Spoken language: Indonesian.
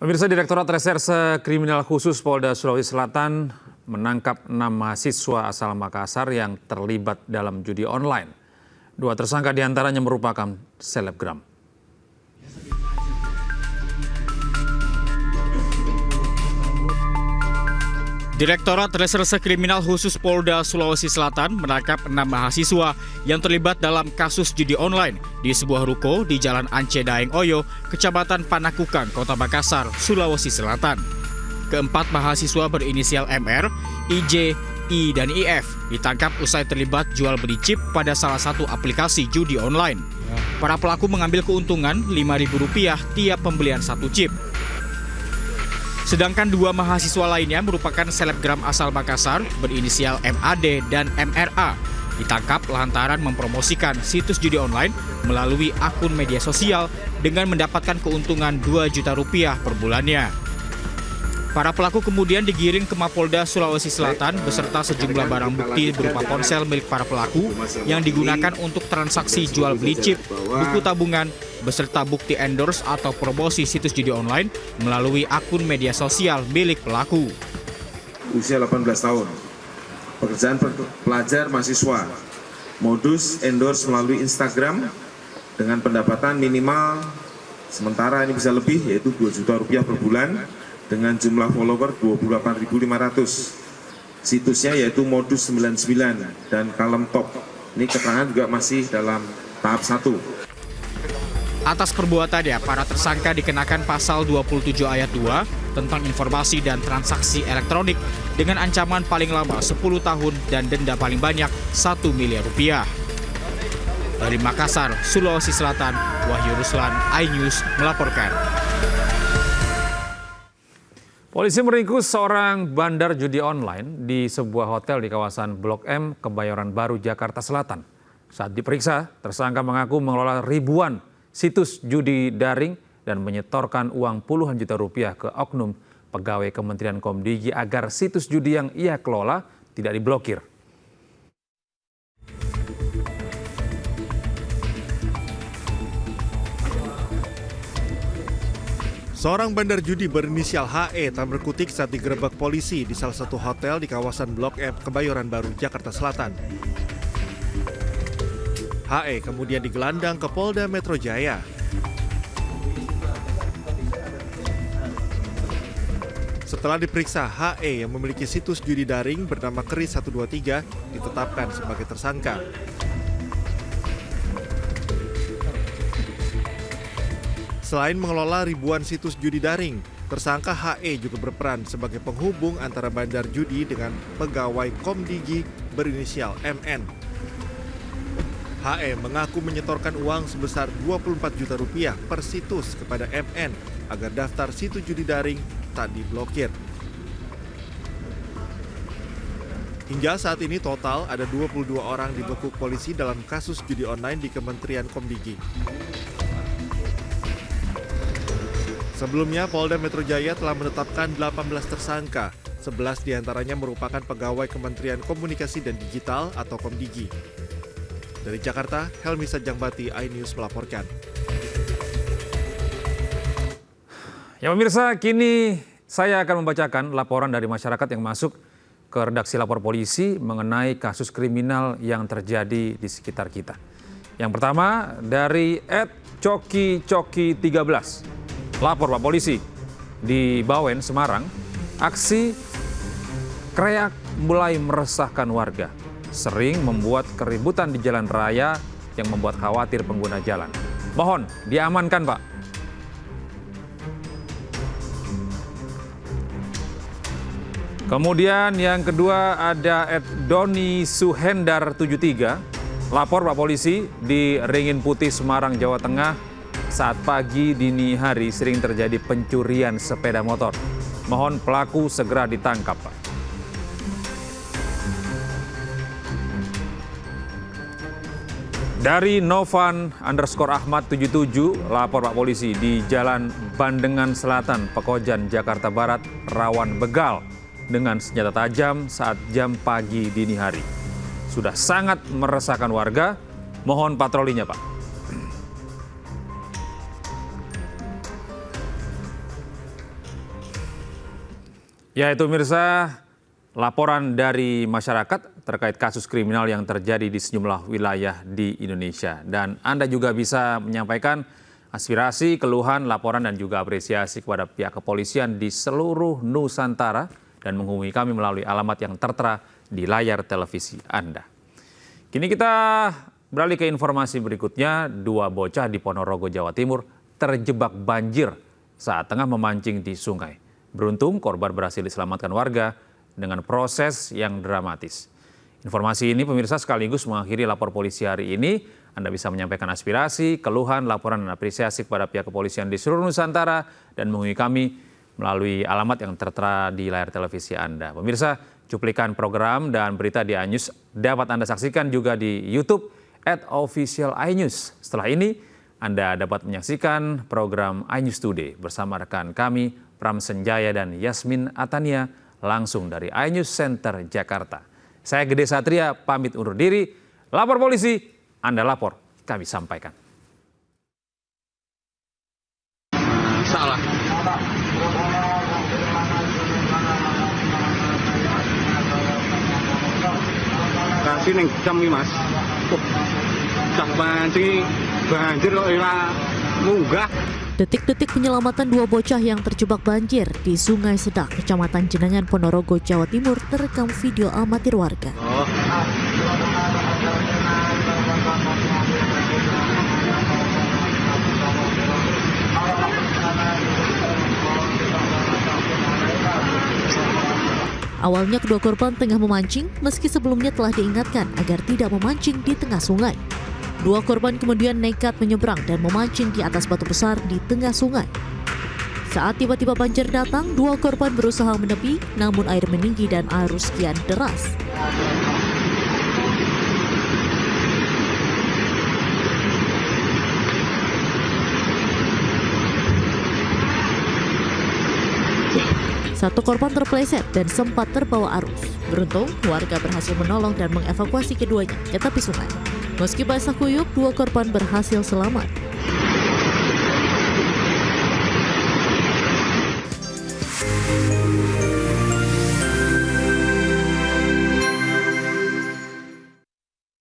Pemirsa, Direktorat Reserse Kriminal Khusus Polda Sulawesi Selatan menangkap 6 mahasiswa asal Makassar yang terlibat dalam judi online. 2 tersangka diantaranya merupakan selebgram. Direktorat Reserse Kriminal Khusus Polda Sulawesi Selatan menangkap 6 mahasiswa yang terlibat dalam kasus judi online di sebuah ruko di Jalan Ance Daeng Oyo, Kecamatan Panakukang, Kota Makassar, Sulawesi Selatan. Keempat mahasiswa berinisial MR, IJ, I, dan IF ditangkap usai terlibat jual beli chip pada salah satu aplikasi judi online. Para pelaku mengambil keuntungan Rp5.000 tiap pembelian satu chip. Sedangkan 2 mahasiswa lainnya merupakan selebgram asal Makassar berinisial MAD dan MRA. Ditangkap lantaran mempromosikan situs judi online melalui akun media sosial dengan mendapatkan keuntungan Rp2 juta per bulannya. Para pelaku kemudian digiring ke Mapolda Sulawesi Selatan beserta sejumlah barang bukti berupa ponsel milik para pelaku yang digunakan untuk transaksi jual beli chip, buku tabungan, beserta bukti endorse atau promosi situs judi online melalui akun media sosial milik pelaku. Usia 18 tahun, pekerjaan pelajar mahasiswa, modus endorse melalui Instagram dengan pendapatan minimal sementara ini bisa lebih yaitu Rp2 juta per bulan dengan jumlah follower 28.500. Situsnya yaitu Modus 99 dan Kalem Top. Ini keterangan juga masih dalam tahap 1. Atas perbuatannya, para tersangka dikenakan pasal 27 ayat 2 tentang informasi dan transaksi elektronik dengan ancaman paling lama 10 tahun dan denda paling banyak Rp1 miliar. Dari Makassar, Sulawesi Selatan, Wahyu Ruslan, iNews melaporkan. Polisi meringkus seorang bandar judi online di sebuah hotel di kawasan Blok M, Kebayoran Baru, Jakarta Selatan. Saat diperiksa, tersangka mengaku mengelola ribuan situs judi daring dan menyetorkan uang puluhan juta rupiah ke oknum pegawai Kementerian Komdigi agar situs judi yang ia kelola tidak diblokir. Seorang bandar judi berinisial HE tak berkutik saat digerebek polisi di salah satu hotel di kawasan Blok M, Kebayoran Baru, Jakarta Selatan. HE kemudian digelandang ke Polda Metro Jaya. Setelah diperiksa, HE yang memiliki situs judi daring bernama Keris 123 ditetapkan sebagai tersangka. Selain mengelola ribuan situs judi daring, tersangka HE juga berperan sebagai penghubung antara bandar judi dengan pegawai Komdigi berinisial MN. HE mengaku menyetorkan uang sebesar Rp24 juta per situs kepada MN agar daftar situs judi daring tak diblokir. Hingga saat ini total ada 22 orang dibekuk polisi dalam kasus judi online di Kementerian Komdigi. Sebelumnya, Polda Metro Jaya telah menetapkan 18 tersangka, 11 diantaranya merupakan pegawai Kementerian Komunikasi dan Digital atau Komdigi. Dari Jakarta, Helmi Sajangbati, iNews melaporkan. Ya pemirsa, kini saya akan membacakan laporan dari masyarakat yang masuk ke redaksi lapor polisi mengenai kasus kriminal yang terjadi di sekitar kita. Yang pertama dari @coki13. Lapor Pak Polisi, di Bawen, Semarang, aksi kreak mulai meresahkan warga. Sering membuat keributan di jalan raya yang membuat khawatir pengguna jalan. Mohon diamankan, Pak. Kemudian yang kedua ada @Doni_Suhendar73. Lapor Pak Polisi, di Ringin Putih, Semarang, Jawa Tengah. Saat pagi dini hari sering terjadi pencurian sepeda motor. Mohon pelaku segera ditangkap, Pak. Dari Novan_Ahmad77, lapor Pak Polisi, di Jalan Bandengan Selatan, Pekojan, Jakarta Barat, rawan begal dengan senjata tajam saat jam pagi dini hari. Sudah sangat meresahkan warga, mohon patrolinya, Pak. Ya, itu pemirsa, laporan dari masyarakat terkait kasus kriminal yang terjadi di sejumlah wilayah di Indonesia. Dan Anda juga bisa menyampaikan aspirasi, keluhan, laporan, dan juga apresiasi kepada pihak kepolisian di seluruh Nusantara dan menghubungi kami melalui alamat yang tertera di layar televisi Anda. Kini kita beralih ke informasi berikutnya. 2 bocah di Ponorogo, Jawa Timur terjebak banjir saat tengah memancing di sungai. Beruntung korban berhasil diselamatkan warga dengan proses yang dramatis. Informasi ini pemirsa sekaligus mengakhiri lapor polisi hari ini. Anda bisa menyampaikan aspirasi, keluhan, laporan, dan apresiasi kepada pihak kepolisian di seluruh Nusantara dan menghubungi kami melalui alamat yang tertera di layar televisi Anda. Pemirsa, cuplikan program dan berita di iNews dapat Anda saksikan juga di YouTube @official_iNews. Setelah ini, Anda dapat menyaksikan program iNews Today bersama rekan kami, Pram Senjaya dan Yasmin Atania, langsung dari iNews Center, Jakarta. Saya Gede Satria, pamit undur diri. Lapor polisi, Anda lapor, kami sampaikan. Salah. Kasih neng jam ini mas. Cak banjir kok ora munggah. Detik-detik penyelamatan 2 bocah yang terjebak banjir di Sungai Sedak, Kecamatan Jenangan, Ponorogo, Jawa Timur terekam video amatir warga. Awalnya kedua korban tengah memancing, meski sebelumnya telah diingatkan agar tidak memancing di tengah sungai. 2 korban kemudian nekat menyeberang dan memancing di atas batu besar di tengah sungai. Saat tiba-tiba banjir datang, 2 korban berusaha menepi, namun air meninggi dan arus kian deras. Satu korban terpeleset dan sempat terbawa arus. Beruntung, warga berhasil menolong dan mengevakuasi keduanya ke tepi sungai. Meski basah kuyup, 2 korban berhasil selamat.